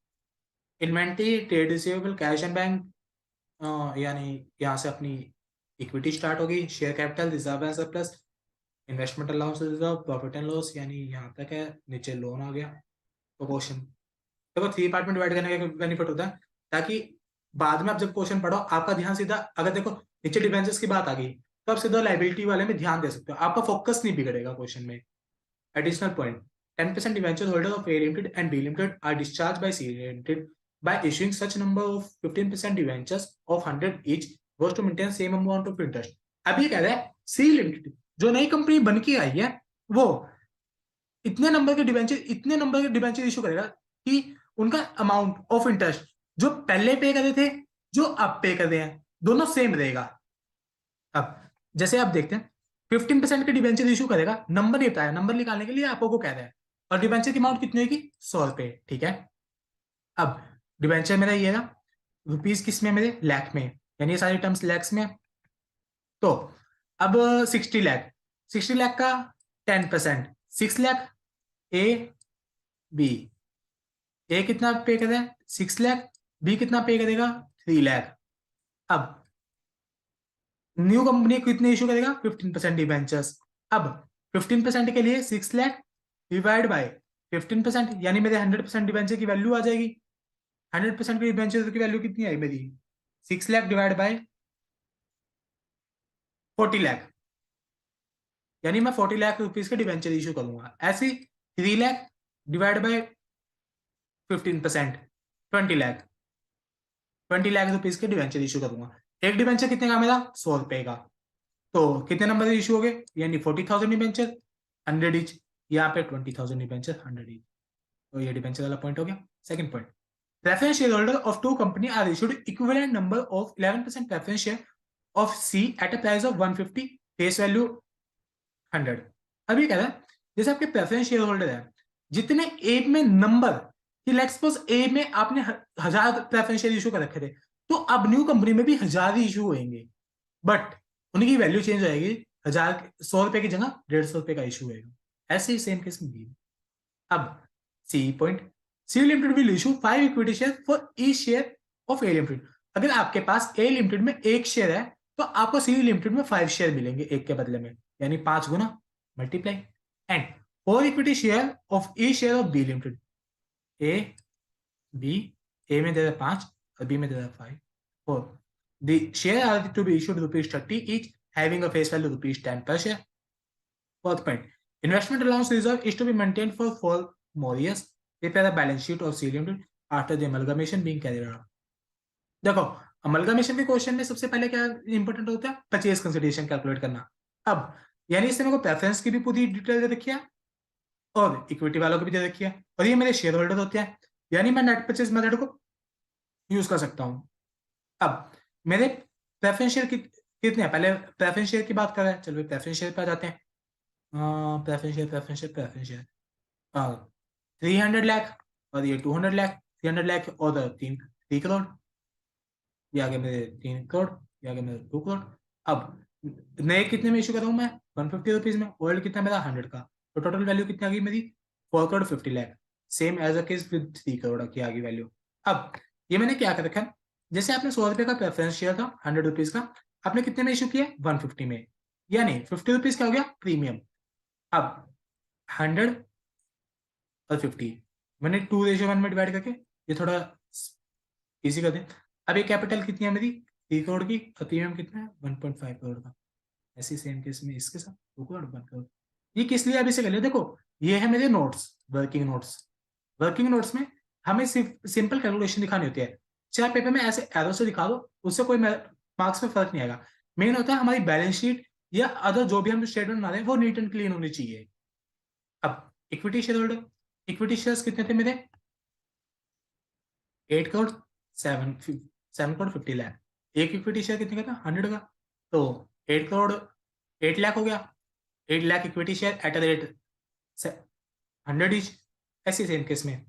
Inventory, trade receivable, cash and bank, यानी यहाँ से अपनी इक्विटी स्टार्ट होगी, share capital, reserve and surplus, investment allowance reserve, profit and loss, यानी यहाँ तक है, नीचे लोन आ गया, प्रोपोर्शन। देखो 3 पार्ट में डिवाइड करने का बेनिफिट होता है, ताकि बाद में आप जब क्वेश्चन पढ़ो आपका ध्यान सीधा, अगर देखो नीचे डिबेंचर्स की बात आ गई तो आप सीधा लाइबिलिटी वाले में ध्यान दे सकते हो, आपका फोकस नहीं बिगड़ेगा क्वेश्चन में। Additional point, 10% debenture holder of A Limited and B Limited are discharged by C Limited by issuing such number of 15% debentures of 100 each goes to maintain same amount of interest। अब ये कह रहा है C Limited जो नई company बन के आई है वो इतने नंबर के डिबेंचर इशू करेगा कि उनका अमाउंट ऑफ इंटरेस्ट जो पहले पे कर रहे थे, जो अब पे कर रहे हैं, दोनों सेम रहेगा। अब जैसे आप देखते हैं 15% के डिबेंचर इशू करेगा, नंबर नहीं बताया, नंबर निकालने के लिए आपको कह रहा है, और डिबेंचर की अमाउंट कितनी होगी, 100 रुपए, ठीक है। अब डिबेंचर मेरा ये ना रुपीज किस में, मेरे लाख में, यानी ये सारी टर्म्स लैक्स में। तो अब 60 लाख का 10%, 6 लाख। ए बी, ए कितना पे करे 6 लाख, बी कितना पे करेगा 3 लाख। अब न्यू कंपनी कितने इशू करेगा 15% डिबेंचर्स। अब 15% के लिए 6 लाख डिवाइड बाय 15%, यानी मेरे 100% डिबेंचर की वैल्यू आ जाएगी। 100% की डिबेंचर की वैल्यू कितनी आई मेरी, 6 लाख डिवाइड बाय 40 लाख, यानी मैं 40 लाख रुपीज के डिबेंचर इशू करूंगा। ऐसे 3 lakh divide by 15%, 20 lakh, 20 lakh rupees के डिबेंचर इशू करूंगा। एक डिबेंचर कितने का मेरा, 100 रुपए का, तो कितने नंबर इशू हो गए, यानी 40,000 डिबेंचर 100 इच, यहाँ पे 20,000 डिबेंचर 100 इच। तो ये डिबेंचर वाला पॉइंट हो गया। Second point, preference shareholder of two company are issued equivalent number of 11% preference share of C at a price of 150, face value 100। अभी कह रहा है जैसे आपके प्रेफरेंस शेयर होल्डर है, जितने ए में नंबर, कि लेट्स सपोज ए में आपने 1000 प्रेफरेंस शेयर इशू कर रखे थे, तो अब न्यू कंपनी में भी 1000 ही इशू होंगे, बट उनकी वैल्यू चेंज हो जाएगी, 100 रुपए की जगह 150 रुपए का इशू होगा। ऐसे ही सेम केस में भी। अब C point, C limited will issue 5 equity share for each share of A limited. अगर आपके पास ए लिमिटेड में 1 शेयर है तो आपको सी लिमिटेड में 5 शेयर मिलेंगे 1 के बदले में, यानी 5 गुना multiply. And 4 equity share of E share of B limited, A B, A में दे रहा 5 और बी में दे रहा 5, 4। The share are to be issued ₹30 each, having a face value ₹10 per share. Fourth point, investment allowance reserve is to be maintained for 4 more years. Prepare the balance sheet of C Limited after the amalgamation being carried out. देखो, amalgamation के question में सबसे पहले क्या important होता है, purchase consideration calculate करना। अब यानी इससे मेरे को प्रेफरेंस की भी पूरी डिटेल दे रखी है और इक्विटी वालों की भी दे रखी है, और ये मेरे शेयर होल्डर होते हैं, यानी मैं नेट परचेज मेथड को यूज कर सकता हूँ। अब मेरे प्रेफरेंस शेयर कितने हैं, पहले प्रेफरेंस शेयर की बात कर रहे हैं, चलो प्रेफरेंस शेयर पे आ जाते हैं। प्रेफरेंस शेयर 300 लाख और ये 200 लाख, 300 लाख और 3 करोड़, ये आगे मेरे 3 करोड़, ये आगे मेरे 2 करोड़। अब नए कितने में इशू कर रहा हूँ मैं, 150 रुपीज में, ओल्ड कितना मेरा 100 का, तो टोटल वैल्यू कितनी आ गई मेरी 4 crore 50 lakh, same as a case with 3 crore की आ गई वैल्यू। अब ये मैंने क्या कर रखा है, जैसे आपने 100 रुपए का प्रेफरेंस शेयर था 100 रुपीज का, आपने कितने में इशू किया 150 में, यानी 50 रुपीज का हो गया प्रीमियम। अब 100 और 50 मैंने 2:1 में डिवाइड करके ये थोड़ा इजी कर दें। अब ये कैपिटल कितनी है मेरी 3 करोड़ की और प्रीमियम कितना है 1.5 करोड़ का, ऐसी सेम केस में इसके साथ 2 करोड़ 1 करोड़। ये किस लिए, अब इसे कर लिया, देखो ये है मेरे notes, working notes. Working notes में हमें सिर्फ सिंपल कैलकुलेशन दिखानी होती है, चाहे पेपर में ऐसे एरो से दिखा दो, उससे कोई मार्क्स में फर्क नहीं आएगा। मेन होता है हमारी बैलेंस शीट या अदर जो भी हम स्टेटमेंट बना रहे हैं वो नीट एंड क्लीन होनी चाहिए। अब equity share holder, equity shares कितने थे मेरे 8 करोड़ 7 करोड़ 50 लाख, एक इक्विटी शेयर कितने का था 100 का, तो 8 करोड़ 8 लाख हो गया, 8 lakh equity share at the rate 100 each. ऐसे सेम केस में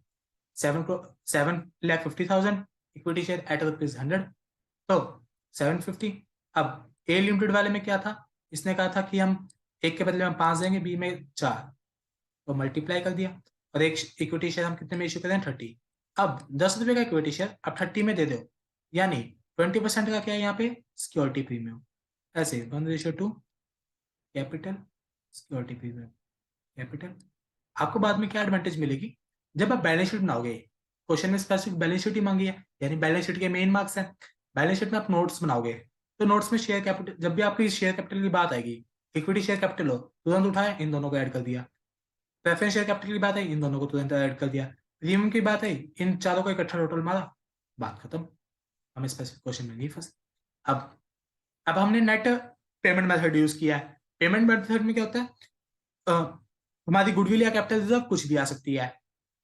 7,50,000 इक्विटी शेयर एट ₹100, तो 750। अब ए लिमिटेड वाले में क्या था, इसने कहा था कि हम एक के बदले में 5 देंगे, बी में 4, तो मल्टीप्लाई कर दिया, और एक इक्विटी शेयर हम कितने में इशू करें 30। अब 10 रुपए का इक्विटी शेयर अब 30 में दे दो, यानी 20% का क्या है यहाँ पे सिक्योरिटी प्रीमियम, ऐसे 1:2 कैपिटल सिक्योरिटी प्रीमियम कैपिटल। आपको बाद में क्या एडवांटेज मिलेगी, जब आप बैलेंस शीट बनाओगे, क्वेश्चन में स्पेसिफिक बैलेंस शीट ही मांगी है, यानी बैलेंस शीट के मेन मार्क्स हैं, बैलेंस शीट में आप नोट्स बनाओगे, तो नोट्स में शेयर कैपिटल, जब भी आपकी शेयर कैपिटल की बात आएगी, इक्विटी शेयर कैपिटल हो तुरंत उठाए इन दोनों को ऐड कर दिया, प्रेफरेंस शेयर कैपिटल की बात आई इन दोनों को तुरंत ऐड कर दिया, प्रीमियम की बात आई इन चारों को इकट्ठा टोटल मारा, बात खत्म, हमें स्पेसिफिक क्वेश्चन में नहीं फंसे। अब हमने नेट पेमेंट मेथड यूज किया है, पेमेंट मेथड में क्या होता है, हमारी गुडविल या कैपिटल रिजर्व कुछ भी आ सकती है,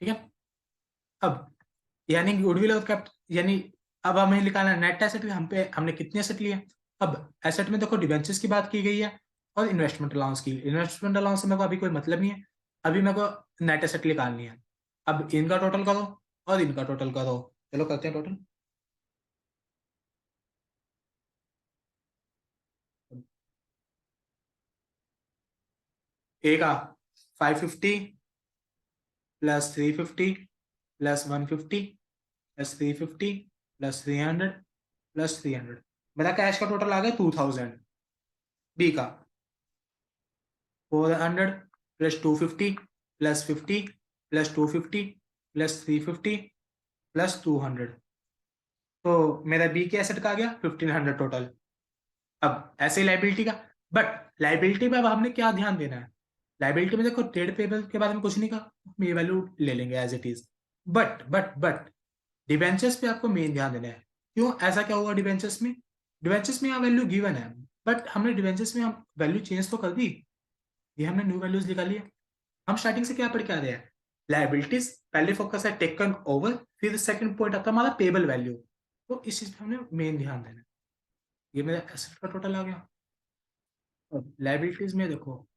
ठीक है। अब यानी गुडविल और कैपिटल, यानी अब हमें निकालना नेट एसेट, हमने कितने एसेट लिए, अब एसेट में देखो डिवेंचर्स की बात की गई है और इन्वेस्टमेंट अलाउंस की, इन्वेस्टमेंट अलाउंस से मेरे को अभी कोई मतलब नहीं है, अभी मेरे को नेट एसेट निकालनी है। अब इनका टोटल करो और इनका टोटल करो, चलो करते हैं टोटल। ए का 550 plus 350 plus 150 plus 350 plus 300 plus 300, मेरा कैश का टोटल आ गया 2000। बी का 400 plus 250 plus 50 plus 250 plus 350 plus 200, तो मेरा बी के एसेट का आ गया 1500 टोटल। अब ऐसे ही लाइबिलिटी का, बट लाइबिलिटी में अब हमने क्या ध्यान देना है, लाइबिलिटी में देखो ट्रेड पेबल के बारे में कुछ नहीं कहा, हम ये वैल्यू ले लेंगे as it is, but debentures पे आपको मेन ध्यान देना है। क्यों, ऐसा क्या हुआ डिबेंचर्स में, डिबेंचर्स में यहाँ वैल्यू गिवन है, बट हमने डिबेंचर्स में हम वैल्यू चेंज तो कर दी, ये हमने न्यू वैल्यूज निकाली है। हम स्टार्टिंग से क्या पढ़ के आ रहे हैं, लाइबिलिटीज पहले फोकस है टेकन ओवर, फिर सेकंड पॉइंट आता है हमारा पेबल वैल्यू, तो इस चीज पे हमने मेन ध्यान देना है। ये मेरा एसेट का टोटल आ गया, अब लाइबिलिटीज में देखो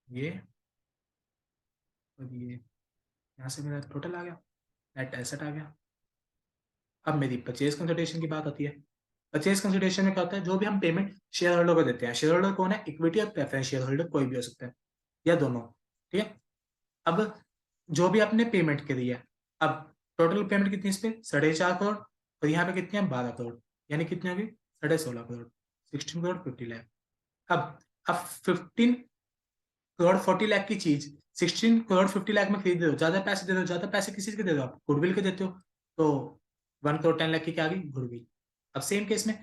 ये और ये, यहाँ से मेरा टोटल आ गया, नेट एसेट आ गया। अब मेरी परचेज कंसिडरेशन की बात आती है, परचेज कंसिडरेशन में क्या होता है, जो भी हम पेमेंट शेयर होल्डर को देते हैं, शेयर होल्डर कौन है, इक्विटी और प्रेफरेंस शेयर होल्डर कोई भी हो सकता है या दोनों, ठीक है। अब जो भी आपने पेमेंट करी है, अब टोटल पेमेंट कितनी इस पे 4.5 करोड़, और यहाँ पे कितनी है 12 करोड़, यानी कितनी होगी 16.5 करोड़, 16 करोड़ 50 लाख। अब 15 करोड़ 40 लाख की चीज 16 करोड़ 50 लाख में खरीद दे दो, ज्यादा पैसे दे दो, ज्यादा पैसे किसी के दे दो, आप गुडविल के देते हो, तो 1 करोड़ 10 लाख की क्या आ गई गुडविल। अब सेम केस में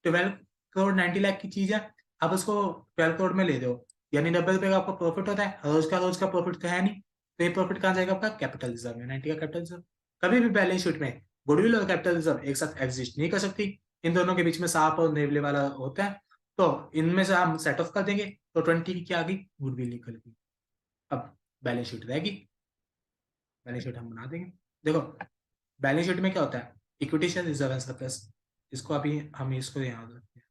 12 करोड़ 90 लाख की चीज है, आप उसको 12 करोड़ में ले दो, यानी 90 रुपए का आपका प्रॉफिट होता है, रोज का प्रॉफिट तो है नहीं, तो ये प्रॉफिट कहाँ जाएगा आपका कैपिटल रिजर्व में, 90 का कैपिटल रिजर्व। कभी भी बैलेंस शीट में गुडविल और कैपिटल रिजर्व एक साथ एग्जिस्ट नहीं कर सकती, इन दोनों के बीच में सांप और नेवले वाला होता है, तो इनमें से हम सेट ऑफ कर देंगे, तो 20 की क्या आ गई गुडविल निकल गई। अब बैलेंस शीट रहेगी, बैलेंस शीट हम बना देंगे। देखो बैलेंस शीट में क्या होता है, equity share reserve and surplus, इसको अभी हम इसको याद रखते हैं,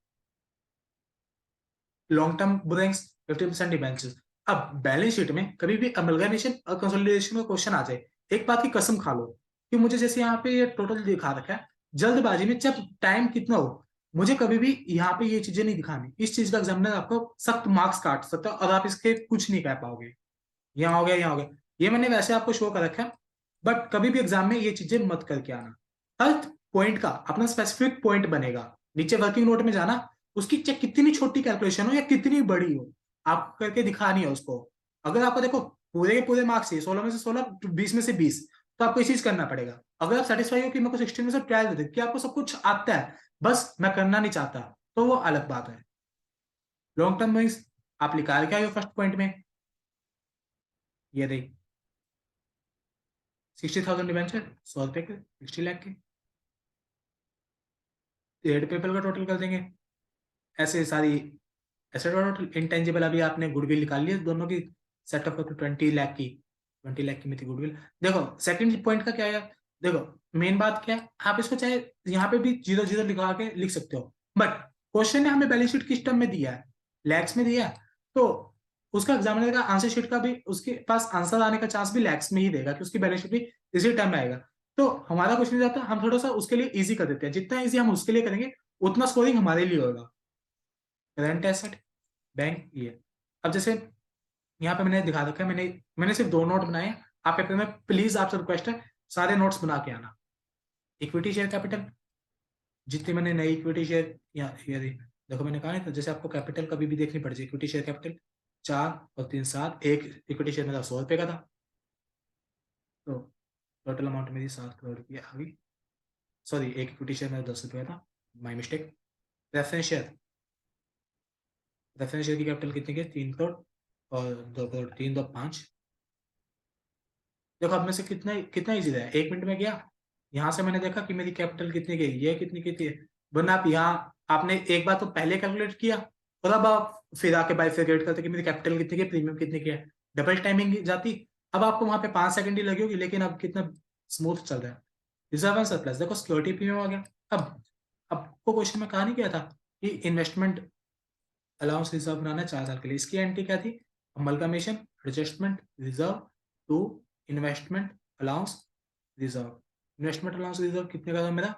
लॉन्ग टर्म बोरोइंग्स 50% डिबेंचर्स। अब बैलेंस शीट में कभी भी अमलगामेशन और कंसोलिडेशन का क्वेश्चन आ जाए, एक बात की कसम खा लो कि मुझे जैसे यहाँ पे ये टोटल दिखा रखा है, जल्दबाजी में जब टाइम कितना हो, मुझे कभी भी यहाँ पे ये चीजें नहीं दिखानी, इस चीज का एग्जामिनर आपको सख्त मार्क्स काट सकता है और आप इसके कुछ नहीं कह पाओगे, यहाँ हो गया यहाँ हो गया, ये मैंने वैसे आपको शो कर रखा है, बट कभी भी एग्जाम में ये चीजें मत करके आना। हर पॉइंट का अपना स्पेसिफिक पॉइंट बनेगा, नीचे वर्किंग नोट में जाना, उसकी चाहे कितनी छोटी कैलकुलेशन हो या कितनी बड़ी हो, आपको करके दिखानी है उसको। अगर आपको देखो पूरे के पूरे मार्क्स चाहिए, 16 में से 16, 20 में से 20, तो आपको ये चीज करना पड़ेगा। अगर आप सेटिस्फाई हो कि मेरे को 16 में से 12 दे दे, कि आपको सब कुछ आता है, बस मैं करना नहीं चाहता, तो वो अलग बात है। लॉन्ग टर्म वाइज आप निकाल के आए हो फर्स्ट पॉइंट में, ये देख 60,000 डिवेंचर, 100 रुपए के 60 लाख के, रेड पेपर का टोटल कर देंगे, ऐसे सारी एसेट का टोटल, इंटेंजिबल अभी आपने गुडविल निकाल लिया दोनों की, सेटअप करके 20 लाख की, 20 लाख की में थी गुडविल। देखो सेकंड पॉइंट का क्या है, देखो मेन बात क्या है, आप इसको चाहे यहाँ पे भी 0 0 लिखा के लिख सकते हो, बट क्वेश्चन ने हमें बैलेंस शीट किस टर्म में दिया है, लैक्स में दिया है, तो उसका एग्जामिनर का आंसर शीट का भी उसके पास आंसर आने का चांस भी लैक्स में ही देगा, कि उसकी बैलेंस शीट भी इसी टर्म में आएगा। तो हमारा कुछ नहीं जाता, हम थोड़ा सा उसके लिए इजी कर देते हैं, जितना इजी हम उसके लिए करेंगे उतना स्कोरिंग हमारे लिए होगा। करंट एसेट बैंक ये, अब जैसे यहाँ पे मैंने दिखा रखा है, मैंने मैंने सिर्फ 2 नोट बनाए हैं, आप पेपर में प्लीज आपसे रिक्वेस्ट है सारे नोट्स बना के आना। इक्विटी शेयर कैपिटल, जितनी मैंने नई इक्विटी शेयर या ये देखो मैंने कहा ना, जैसे आपको कैपिटल कभी भी देखनी पड़ जाए, इक्विटी शेयर कैपिटल 4 और 3 7, एक इक्विटी शेयर मेरा 100 रुपए का था, तो टोटल अमाउंट मेरी 7 करोड़ की आ गई, सॉरी एक इक्विटी शेयर मेरा 10 रुपये का था, my mistake. Reference share, reference share की कैपिटल कितनी की 3 करोड़, और 2 करोड़, 3 2 5, देखो अब में से कितना कितना इजी है, 1 मिनट में गया, यहाँ से मैंने देखा कि मेरी कैपिटल कितनी गई, ये कितनी कितनी है, वरना आप यहाँ आपने एक बार तो पहले कैलकुलेट किया, और अब आप फिर आके बाइफिकेट करते कि मेरी कैपिटल कितनी की प्रीमियम कितनी की है, डबल टाइमिंग जाती, अब आपको वहां पे 5 सेकंड ही लगी होगी, लेकिन अब कितना स्मूथ चल रहा है। रिजर्व एंड सरप्लस, देखो सिक्योरिटी प्रीमियम आ गया। अब आपको क्वेश्चन में कहा नहीं गया था कि इन्वेस्टमेंट अलाउंस रिजर्व बनाना है 4 साल के लिए, इसकी एंट्री क्या थी, amalgamation adjustment reserve to investment allowance reserve. Investment allowance reserve कितने का था मेरा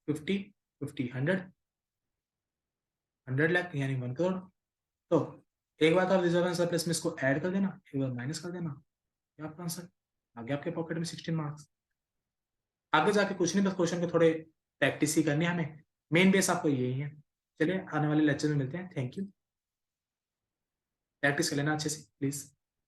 50 50 100 लाख, यानी 1 करोड़। तो एक बार आप रिजर्व एंड सरप्लस में इसको ऐड कर देना, एक बार माइनस कर देना, ये आपका आंसर आ गया आपके पॉकेट में 16 मार्क्स। आगे जाके कुछ नहीं, बस क्वेश्चन के थोड़े प्रैक्टिस ही करनी है हमें, मेन बेस आपको यही है। चलिए आने वाले लेक्चर में मिलते हैं, थैंक यू, प्रैक्टिस कर लेना अच्छे से प्लीज।